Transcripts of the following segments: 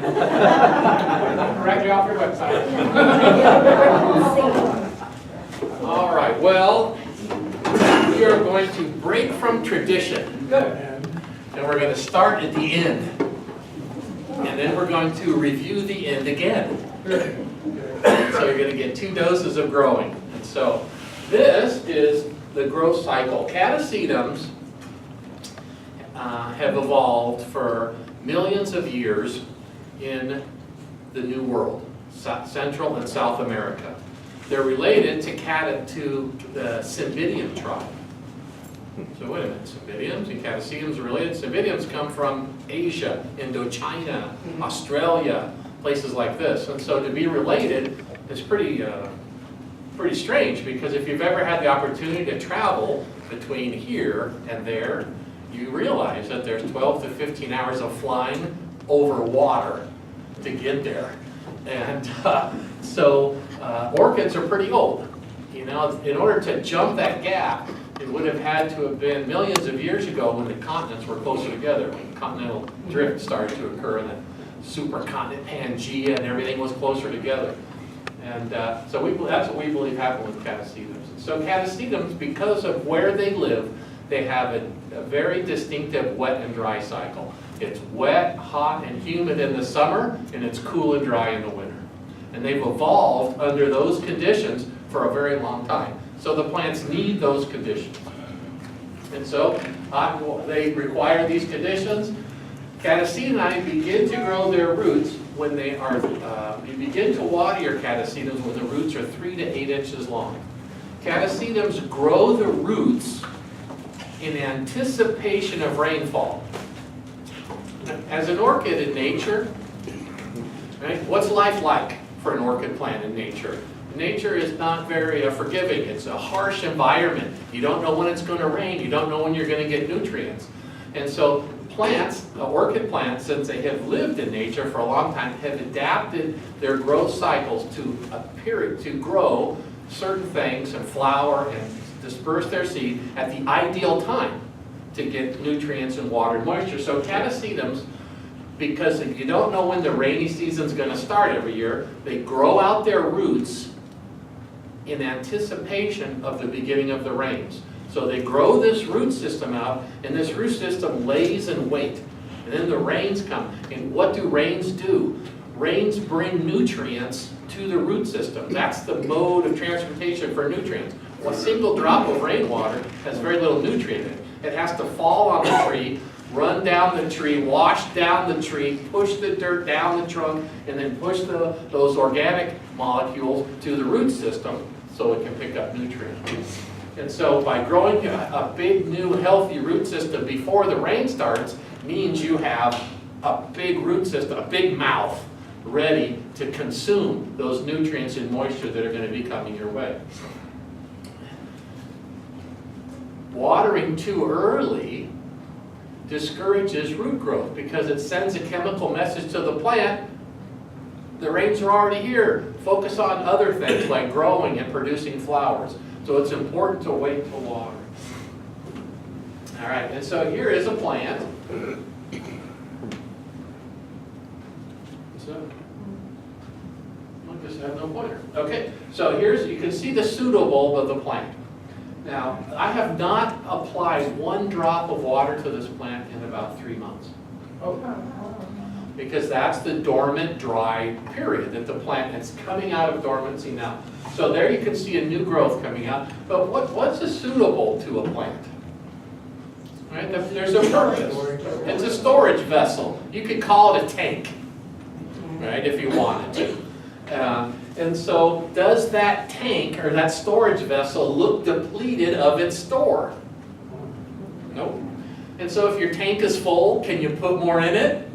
Directly off your website. All right, well, we are going to break from tradition. And we're going to start at the end. And then we're going to review the end again. So you're going to get 2 doses of growing. And so this is the growth cycle. Catasetinae have evolved for millions of years in the New World, Central and South America. They're related to the Cymbidium tribe. So wait a minute, Cymbidiums and Catasetinae are related. Cymbidiums come from Asia, Indochina, Australia, places like this. And so to be related is pretty strange, because if you've ever had the opportunity to travel between here and there, you realize that there's 12 to 15 hours of flying over water to get there. And so orchids are pretty old. You know, in order to jump that gap, it would have had to have been millions of years ago when the continents were closer together, when continental drift started to occur, and the supercontinent Pangea and everything was closer together. And so that's what we believe happened with Catasetinae. So Catasetinae, because of where they live, they have a very distinctive wet and dry cycle. It's wet, hot, and humid in the summer, and it's cool and dry in the winter. And they've evolved under those conditions for a very long time. So the plants need those conditions. And so they require these conditions. Catasetinae begin to grow their roots when they are, you begin to water your Catasetinae when the roots are 3 to 8 inches long. Catasetinae grow the roots in anticipation of rainfall. As an orchid in nature, right, what's life like for an orchid plant in nature? Nature is not very forgiving. It's a harsh environment. You don't know when it's going to rain. You don't know when you're going to get nutrients. And so plants, orchid plants, since they have lived in nature for a long time, have adapted their growth cycles to a period to grow certain things and flower and disperse their seed at the ideal time to get nutrients and water and moisture. So Catasetinae, because if you don't know when the rainy season is going to start every year, they grow out their roots in anticipation of the beginning of the rains. So they grow this root system out, and this root system lays in wait. And then the rains come. And what do rains do? Rains bring nutrients to the root system. That's the mode of transportation for nutrients. Well, a single drop of rainwater has very little nutrient in it. It has to fall on the tree, run down the tree, wash down the tree, push the dirt down the trunk, and then push those organic molecules to the root system so it can pick up nutrients. And so by growing a big, new, healthy root system before the rain starts means you have a big root system, a big mouth, ready to consume those nutrients and moisture that are going to be coming your way. Watering too early discourages root growth because it sends a chemical message to the plant. The rains are already here. Focus on other things like growing and producing flowers. So it's important to wait to water. All right, and so here is a plant. So, I just have no pointer. Okay, so you can see the pseudobulb of the plant. Now, I have not applied 1 drop of water to this plant in about 3 months. Because that's the dormant, dry period that the plant is coming out of dormancy now. So there you can see a new growth coming out. But what's a pseudobulb to a plant? Right? There's a purpose. It's a storage vessel. You could call it a tank, right, if you wanted to. And so does that tank or that storage vessel look depleted of its store? Nope. And so if your tank is full, can you put more in it?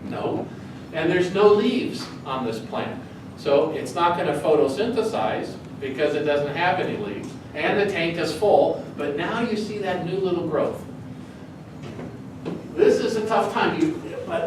No. And there's no leaves on this plant. So it's not going to photosynthesize because it doesn't have any leaves. And the tank is full, but now you see that new little growth. This is a tough time.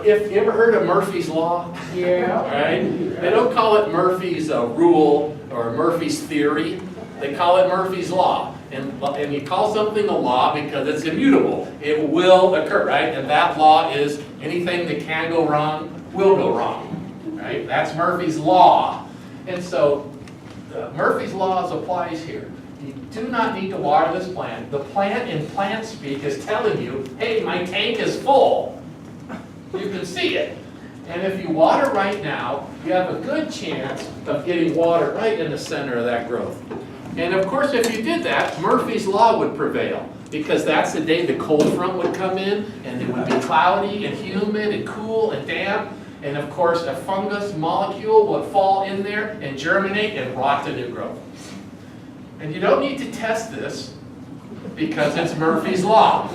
If you ever heard of Murphy's Law? Yeah. Right? They don't call it Murphy's rule or Murphy's theory. They call it Murphy's Law. And you call something a law because it's immutable. It will occur, right? And that law is anything that can go wrong will go wrong, right? That's Murphy's Law. And so Murphy's Law applies here. You do not need to water this plant. The plant in plant speak is telling you, hey, my tank is full. You can see it. And if you water right now, you have a good chance of getting water right in the center of that growth. And of course, if you did that, Murphy's Law would prevail, because that's the day the cold front would come in, and it would be cloudy and humid and cool and damp. And of course, a fungus molecule would fall in there and germinate and rot the new growth. And you don't need to test this, because it's Murphy's Law.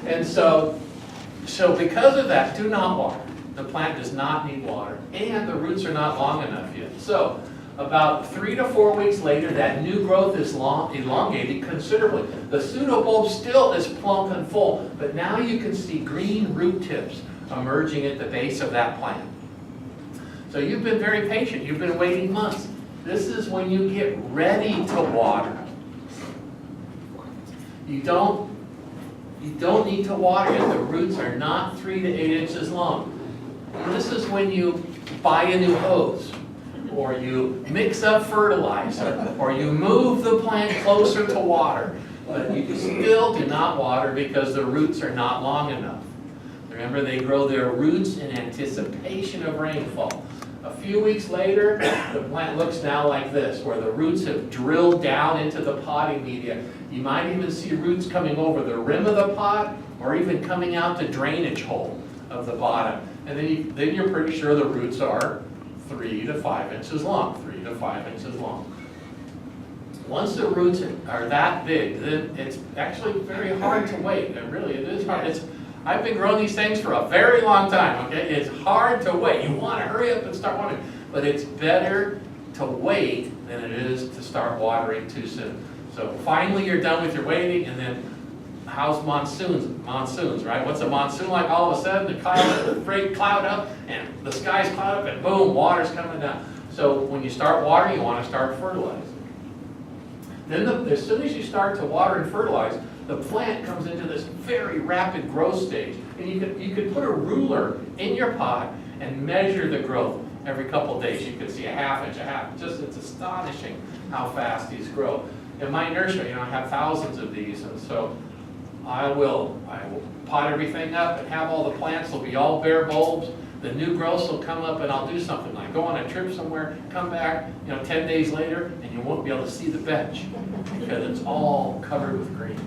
And so because of that, do not water. The plant does not need water, and the roots are not long enough yet. So about 3 to 4 weeks later, that new growth is elongated considerably. The pseudobulb still is plump and full, but now you can see green root tips emerging at the base of that plant. So you've been very patient. You've been waiting months. This is when you get ready to water. You don't need to water if the roots are not 3 to 8 inches long. This is when you buy a new hose, or you mix up fertilizer, or you move the plant closer to water. But you still do not water because the roots are not long enough. Remember, they grow their roots in anticipation of rainfall. A few weeks later, the plant looks now like this, where the roots have drilled down into the potting media. You might even see roots coming over the rim of the pot, or even coming out the drainage hole of the bottom. And then you're pretty sure the roots are 3 to 5 inches long, 3 to 5 inches long. Once the roots are that big, then it's actually very hard to wait. It is hard. I've been growing these things for a very long time, okay? It's hard to wait. You want to hurry up and start watering, but it's better to wait than it is to start watering too soon. So finally you're done with your waiting, and then how's monsoons? Monsoons, right? What's a monsoon like? All of a sudden the great cloud up, and the sky's cloud up, and boom, water's coming down. So when you start watering, you want to start fertilizing. Then as soon as you start to water and fertilize, the plant comes into this very rapid growth stage. And you could put a ruler in your pot and measure the growth every couple of days. You could see a half inch, it's astonishing how fast these grow. In my nursery, I have thousands of these, and so I will pot everything up and have all the plants. They'll be all bare bulbs. The new growths will come up, and I'll do something like go on a trip somewhere, come back, 10 days later, and you won't be able to see the bench because it's all covered with green.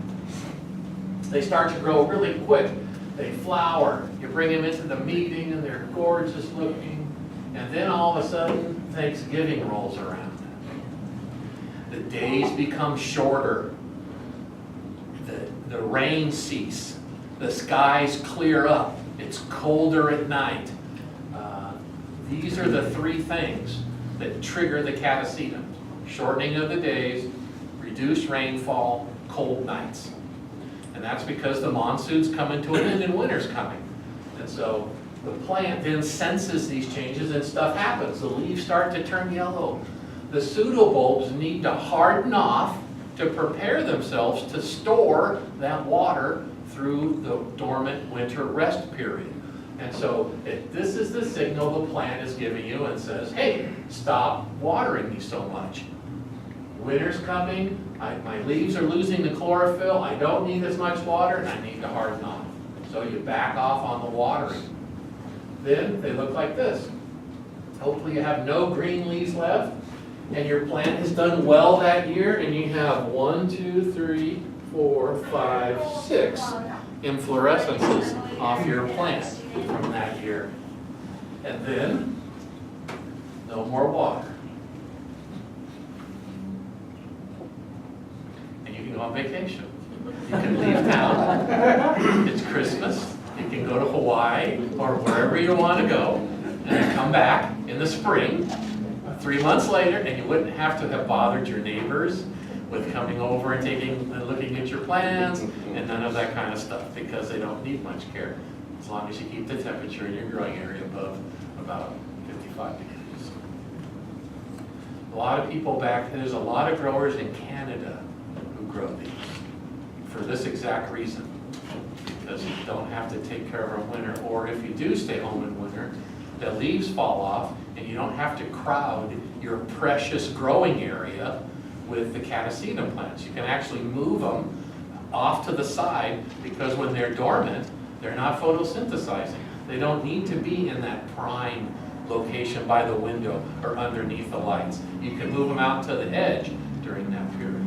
They start to grow really quick. They flower. You bring them into the meeting, and they're gorgeous looking. And then all of a sudden, Thanksgiving rolls around. The days become shorter. The rain ceases. The skies clear up. It's colder at night. These are the 3 things that trigger the Catasetinae. Shortening of the days, reduced rainfall, cold nights. And that's because the monsoon's coming to an end and winter's coming. And so the plant then senses these changes and stuff happens. The leaves start to turn yellow. The pseudobulbs need to harden off to prepare themselves to store that water through the dormant winter rest period. And so this is the signal the plant is giving you and says, hey, stop watering me so much. Winter's coming, my leaves are losing the chlorophyll, I don't need as much water, and I need to harden off. So you back off on the watering. Then they look like this. Hopefully you have no green leaves left, and your plant has done well that year, and you have 1, 2, 3, 4, 5, 6 inflorescences off your plant from that year. And then, no more water. And you can go on vacation. You can leave town. It's Christmas. You can go to Hawaii or wherever you want to go, and then come back in the spring, 3 months later, and you wouldn't have to have bothered your neighbors with coming over and looking at your plants and none of that kind of stuff, because they don't need much care as long as you keep the temperature in your growing area above about 55 degrees. There's a lot of growers in Canada who grow these for this exact reason. because you don't have to take care of them in winter, or if you do stay home in winter, the leaves fall off and you don't have to crowd your precious growing area with the Catasetina plants. You can actually move them off to the side because when they're dormant, they're not photosynthesizing. They don't need to be in that prime location by the window or underneath the lights. You can move them out to the edge during that period.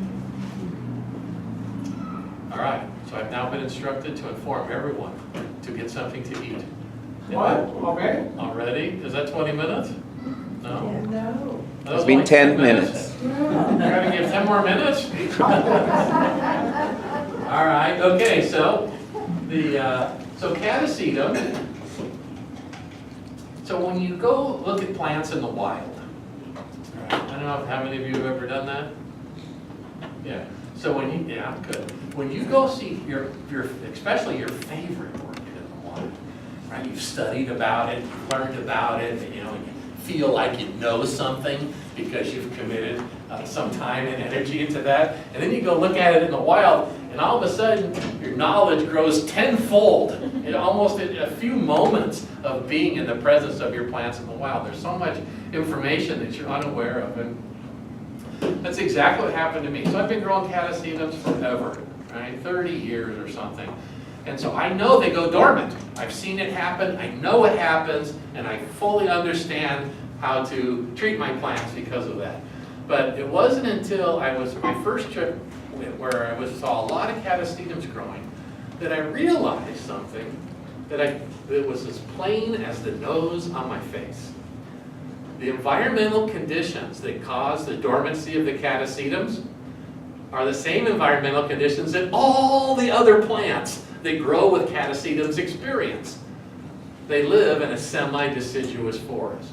All right, so I've now been instructed to inform everyone to get something to eat. What? Okay. Already? Is that 20 minutes? No? No. That was It's been only 10 minutes. You're gonna give 10 more minutes? All right, okay, so so Catasetum. So when you go look at plants in the wild, all right, I don't know how many of you have ever done that? Yeah. So when you, yeah, good. When you go see your especially your favorite orchid in the wild, right? You've studied about it, you've learned about it, you know, you feel like you know something because you've committed some time and energy into that, and then you go look at it in the wild, and all of a sudden your knowledge grows tenfold in almost a few moments of being in the presence of your plants in the wild. There's so much information that you're unaware of, and that's exactly what happened to me. So I've been growing Catasetums forever, right? 30 years or something. And so I know they go dormant. I've seen it happen, I know it happens, and I fully understand how to treat my plants because of that. But it wasn't until I was my first trip where I saw a lot of Catasetums growing that I realized something that was as plain as the nose on my face. The environmental conditions that cause the dormancy of the Catasetums are the same environmental conditions that all the other plants that grow with Catasetums experience. They live in a semi-deciduous forest.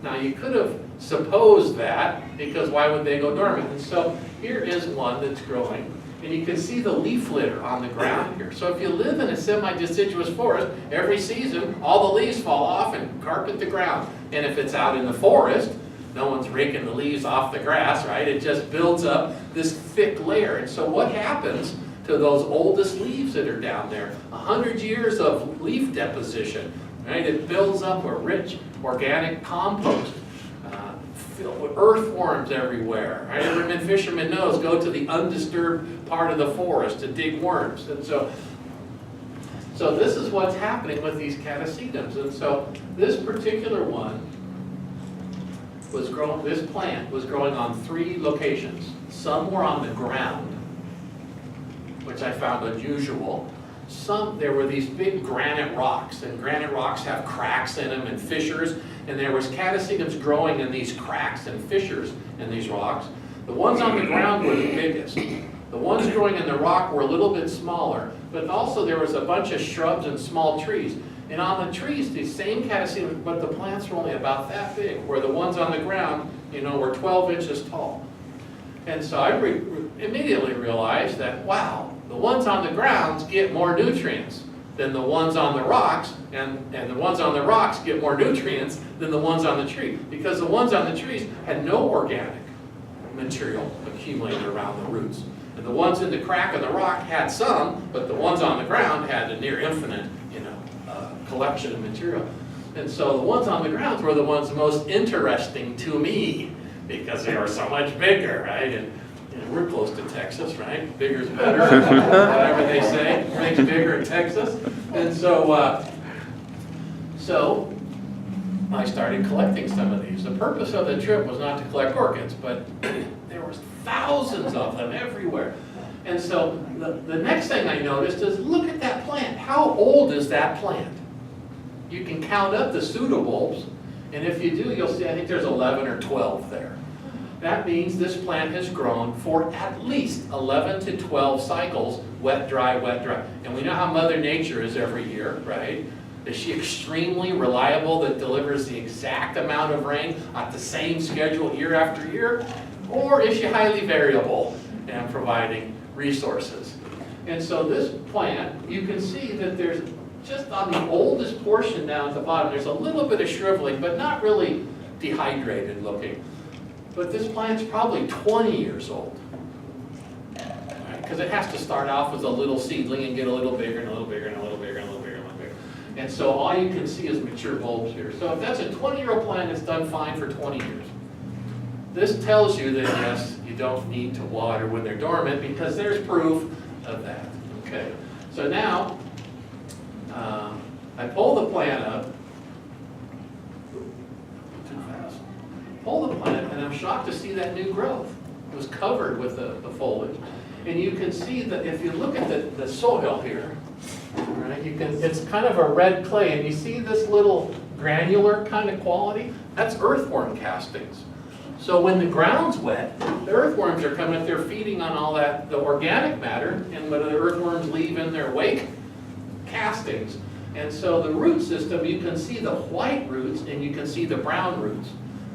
Now you could have supposed that, because why would they go dormant? And so here is one that's growing, and you can see the leaf litter on the ground here. So if you live in a semi-deciduous forest, every season all the leaves fall off and carpet the ground. And if it's out in the forest, no one's raking the leaves off the grass, right? It just builds up this thick layer. And so what happens to those oldest leaves that are down there? 100 years of leaf deposition, right? It builds up a rich organic compost, filled with earthworms everywhere, right? Every fisherman knows, go to the undisturbed part of the forest to dig worms. And so this is what's happening with these Catasetums. And so this particular one was growing, this plant was growing on 3 locations. Some were on the ground, which I found unusual. Some, there were these big granite rocks, and granite rocks have cracks in them and fissures, and there was Catasetums growing in these cracks and fissures in these rocks. The ones on the ground were the biggest. The ones growing in the rock were a little bit smaller, but also there was a bunch of shrubs and small trees. And on the trees, these same Catasetums, but the plants were only about that big, where the ones on the ground, you know, were 12 inches tall. And so I immediately realized that, wow, the ones on the grounds get more nutrients than the ones on the rocks, and the ones on the rocks get more nutrients than the ones on the tree, because the ones on the trees had no organic material accumulated around the roots. And the ones in the crack of the rock had some, but the ones on the ground had a near infinite, you know, collection of material. And so the ones on the ground were the ones most interesting to me, because they were so much bigger, right? And we're close to Texas, right? Bigger's better, whatever they say. Everything's bigger in Texas. And so, so I started collecting some of these. The purpose of the trip was not to collect orchids, but there was thousands of them everywhere. And so the next thing I noticed is, look at that plant. How old is that plant? You can count up the pseudobulbs, and if you do, you'll see, I think there's 11 or 12 there. That means this plant has grown for at least 11 to 12 cycles, wet, dry, wet, dry. And we know how Mother Nature is every year, right? Is she extremely reliable that delivers the exact amount of rain at the same schedule year after year? Or is she highly variable and providing resources? And so this plant, you can see that there's just on the oldest portion down at the bottom, there's a little bit of shriveling, but not really dehydrated looking. But this plant's probably 20 years old. Because because it has to start off as a little seedling and get a little bigger and a little bigger and a little bigger and a little bigger and a little bigger. And so all you can see is mature bulbs here. So if that's a 20-year-old plant, it's done fine for 20 years. This tells you that, yes, you don't need to water when they're dormant because there's proof of that. Okay, so now I pull the plant up. Too fast. Pull the plant, and I'm shocked to see that new growth. It was covered with the foliage. And you can see that if you look at the soil here, right, it's kind of a red clay, and you see this little granular kind of quality? That's earthworm castings. So when the ground's wet, the earthworms are coming up there feeding on all that, the organic matter, and what do the earthworms leave in their wake? Castings. And so the root system, you can see the white roots and you can see the brown roots.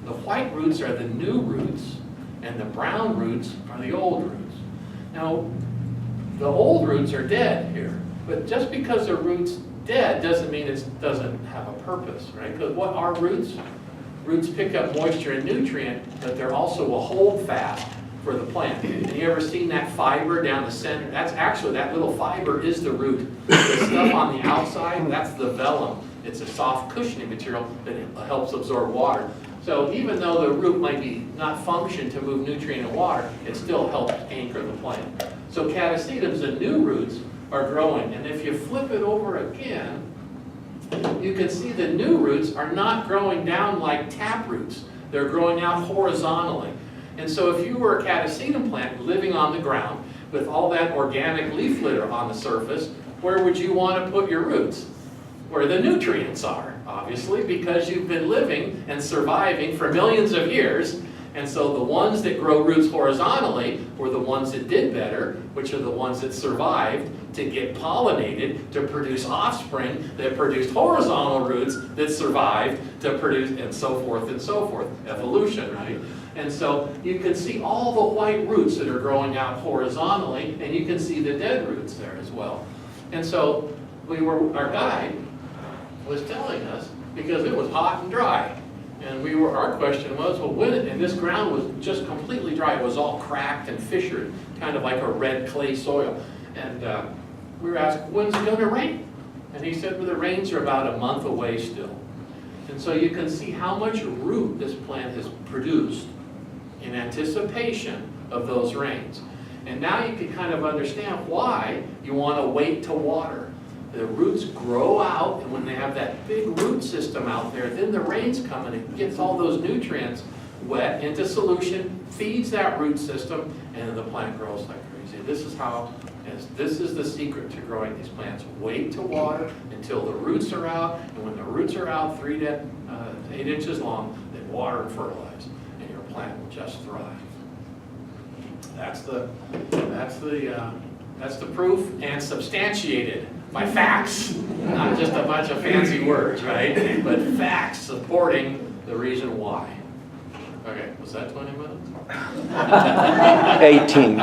The white roots are the new roots, and the brown roots are the old roots. Now, the old roots are dead here, but just because the root's dead doesn't mean it doesn't have a purpose, right? Because what are roots? Roots pick up moisture and nutrient, but they're also a hold fast for the plant. And you ever seen that fiber down the center? That's actually, that little fiber is the root. The stuff on the outside, that's the vellum. It's a soft cushioning material that helps absorb water. So even though the root might be not function to move nutrient and water, it still helps anchor the plant. So catasetums, the new roots, are growing. And if you flip it over again, you can see the new roots are not growing down like tap roots. They're growing out horizontally. And so if you were a catasetum plant living on the ground with all that organic leaf litter on the surface, where would you want to put your roots? Where the nutrients are, obviously, because you've been living and surviving for millions of years. And so the ones that grow roots horizontally were the ones that did better, which are the ones that survived to get pollinated, to produce offspring that produced horizontal roots that survived to produce, and so forth, evolution, right? And so you can see all the white roots that are growing out horizontally, and you can see the dead roots there as well. And so our guide was telling us, because it was hot and dry, and our question was, well, and this ground was just completely dry. It was all cracked and fissured, kind of like a red clay soil. And we were asked, when's it going to rain? And he said, well, the rains are about a month away still. And so you can see how much root this plant has produced in anticipation of those rains. And now you can kind of understand why you want to wait to water. The roots grow out, and when they have that big root system out there, then the rains come and it gets all those nutrients wet into solution, feeds that root system, and the plant grows like crazy. This is the secret to growing these plants. Wait to water until the roots are out, and when the roots are out 3 to 8 inches long, then water and fertilize, and your plant will just thrive. That's the proof, and substantiated by facts, not just a bunch of fancy words, right? But facts supporting the reason why. Okay, was that 20 minutes? 18. 18.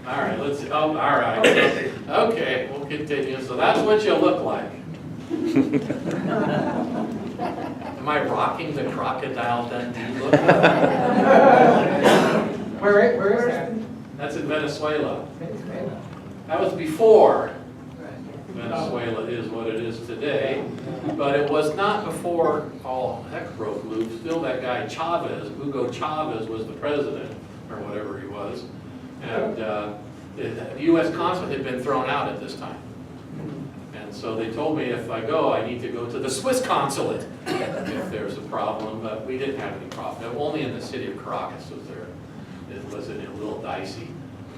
All right, let's see. Oh, all right. Okay, we'll continue. So that's what you look like. Am I rocking the Crocodile Dundee look? Where is that? That's in Venezuela. That was before Venezuela is what it is today, but it was not before all heck broke loose. Still that guy Chavez, Hugo Chavez, was the president, or whatever he was, and the U.S. consulate had been thrown out at this time. And so they told me if I go, I need to go to the Swiss consulate if there's a problem, but we didn't have any problem. Only in the city of Caracas was there. It was a little dicey,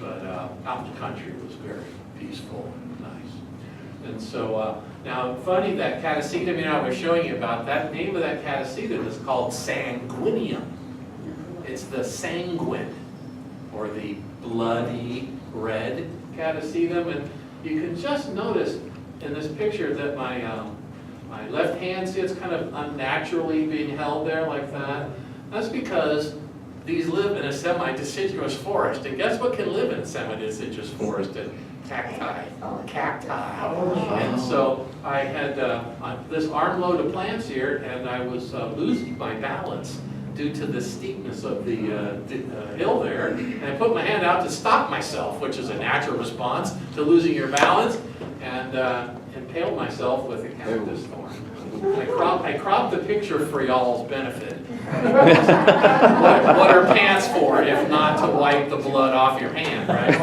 but out in the country it was very peaceful and nice. And so now, funny, that catasetum I was showing you about, that name of that catasetum is called sanguineum. It's the sanguine, or the bloody red catasetum. And you can just notice in this picture that my left hand, see, it's kind of unnaturally being held there like that. That's because these live in a semi-deciduous forest. And guess what can live in a semi-deciduous forest? Cacti. And so I had this armload of plants here, and I was losing my balance due to the steepness of the hill there. And I put my hand out to stop myself, which is a natural response to losing your balance, and impaled myself with a cactus thorn. I cropped the picture for y'all's benefit. What are pants for if not to wipe the blood off your hand, right?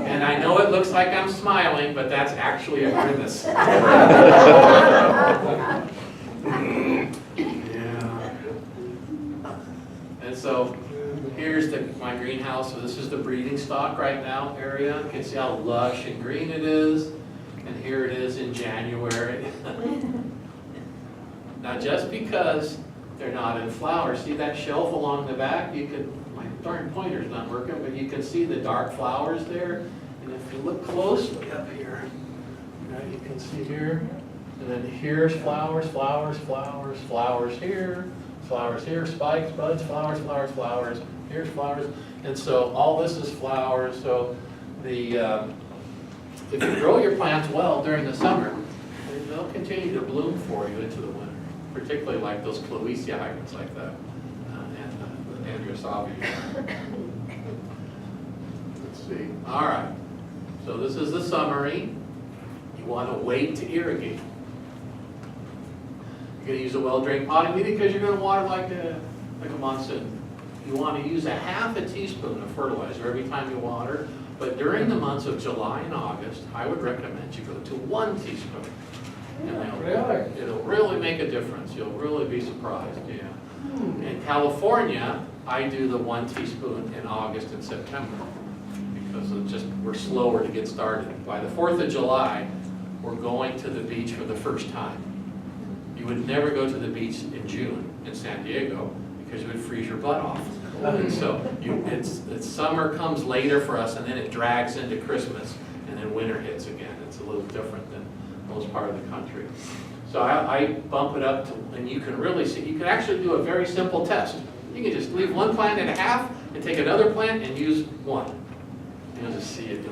And I know it looks like I'm smiling, but that's actually a grimace. Yeah. And so here's my greenhouse. So this is the breeding stock right now area. You can see how lush and green it is. And here it is in January. Now just because they're not in flower, see that shelf along the back? You could, my darn pointer's not working, but you can see the dark flowers there. And if you look closely up here, right, you can see here. And then here's flowers, flowers, flowers, flowers here, spikes, buds, flowers, flowers, flowers. Here's flowers. And so all this is flowers. So the if you grow your plants well during the summer, they'll continue to bloom for you into the winter, particularly like those Cloecia hybrids like that, and the Andriosavi. Let's see. All right. So this is the summary. You want to wait to irrigate. You're going to use a well-drained potting media because you're going to water like a monsoon. You want to use a half a teaspoon of fertilizer every time you water, but during the months of July and August, I would recommend you go to 1 teaspoon. And it'll really make a difference. You'll really be surprised, yeah. In California, I do the 1 teaspoon in August and September because we're slower to get started. By the 4th of July, we're going to the beach for the first time. You would never go to the beach in June in San Diego because you would freeze your butt off. And so it's summer comes later for us, and then it drags into Christmas, and then winter hits again. It's a little different than most part of the country. So I bump it up to, and you can really see, you can actually do a very simple test. You can just leave one plant in half and take another plant and use one. You'll just see it,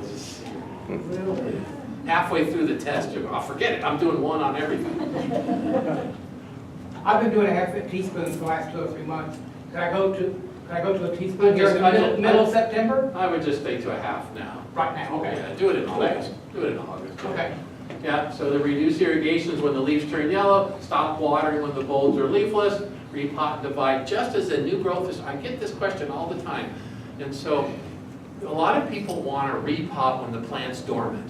Really? Halfway through the test, you'll go, oh, forget it, I'm doing 1 on everything. I've been doing a half a teaspoon for the last 2 or 3 months. Can I go to a teaspoon here in the middle of September? I would just stay to a half now. Right now, okay. Yeah, do it in August. Do it in August. Okay. Yeah, so the reduce irrigations when the leaves turn yellow, stop watering when the bulbs are leafless, repot and divide just as the new growth is. I get this question all the time. And so a lot of people want to repot when the plant's dormant.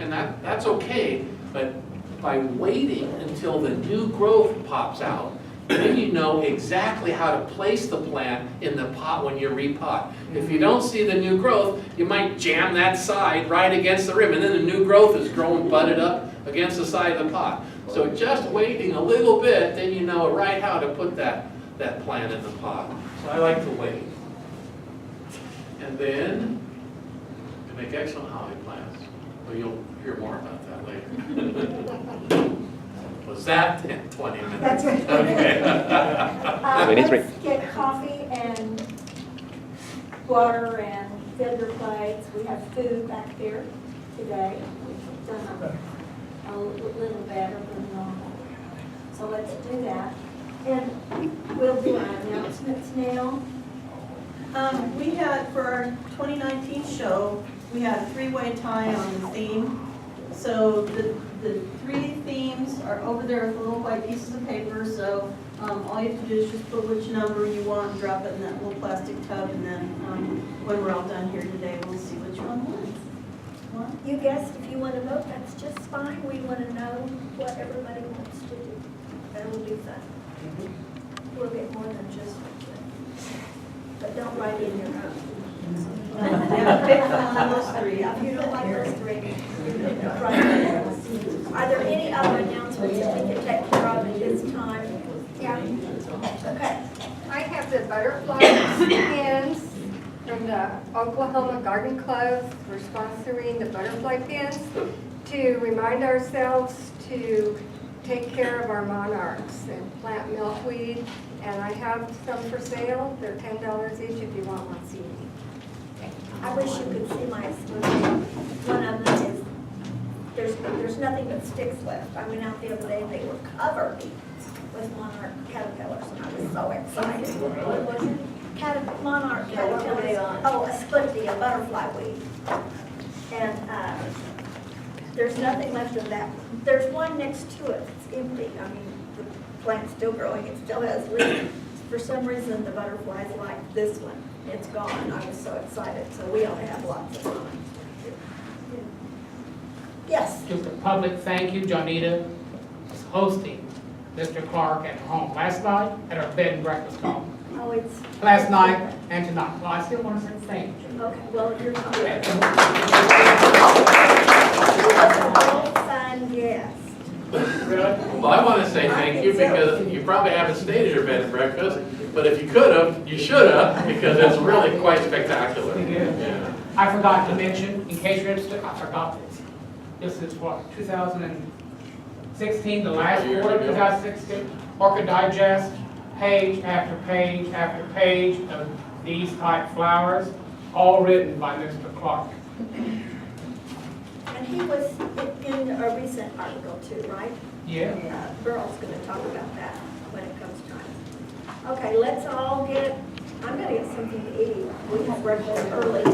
And that's okay, but by waiting until the new growth pops out, then you know exactly how to place the plant in the pot when you repot. If you don't see the new growth, you might jam that side right against the rim, and then the new growth is growing budded up against the side of the pot. So just waiting a little bit, then you know right how to put that plant in the pot. So I like to wait. And then to make excellent holly plants. Well, you'll hear more about that later. Was that 10, 20 minutes? That's right. Okay. Let's get coffee and water and fill your plates. We have food back there today. We've done a little better than normal. So let's do that. And we'll do our announcements now. We had, for our 2019 show, we had a 3-way tie on the theme. So the 3 themes are over there with little white pieces of paper, so all you have to do is just put which number you want and drop it in that little plastic tub, and then when we're all done here today, we'll see which one wins. You guessed if you want to vote, that's just fine. We want to know what everybody wants to do. That will be fun. We'll get more than just one. But don't write in your own. Yeah, pick one of those 3. If you don't like those 3, write in those. Are there any other announcements that we can take care of at this time? Yeah. Okay. I have the butterfly pins from the Oklahoma Garden Club. We're sponsoring the butterfly pins to remind ourselves to take care of our monarchs and plant milkweed. And I have some for sale. They're $10 each if you want one CD. I wish you could see my smoothie. One of them is, there's nothing but sticks left. I went out the other day and they were covered with monarch caterpillars, and I was so excited. What was it? Monarch caterpillars, oh, a split deal, butterfly weed. And there's nothing left of that. There's one next to it, it's empty. I mean, the plant's still growing, it still has leaves. For some reason, the butterflies like this one. It's gone. I was so excited, so we ought to have lots of fun. Yes? Just a public thank you, Jonita is hosting Mr. Clarke at home last night at our bed and breakfast home. Oh, it's. Last night and tonight. Well, I still want to say thank you. Okay, well, you're talking. Okay. She was a real fun guest. Well, I want to say thank you because you probably haven't stayed at your bed and breakfast, but if you could have, you should have, because it's really quite spectacular. It is. Yeah. I forgot to mention, in case you're interested, I forgot this. This is what, 2016, the last Years quarter, ago. 2016, Orchid Digest, page after page after page of these type flowers, all written by Mr. Clarke. And he was in a recent article too, right? Yeah. Burl's going to talk about that when it comes time. Okay, let's all get, I'm going to get something to eat. We have breakfast early.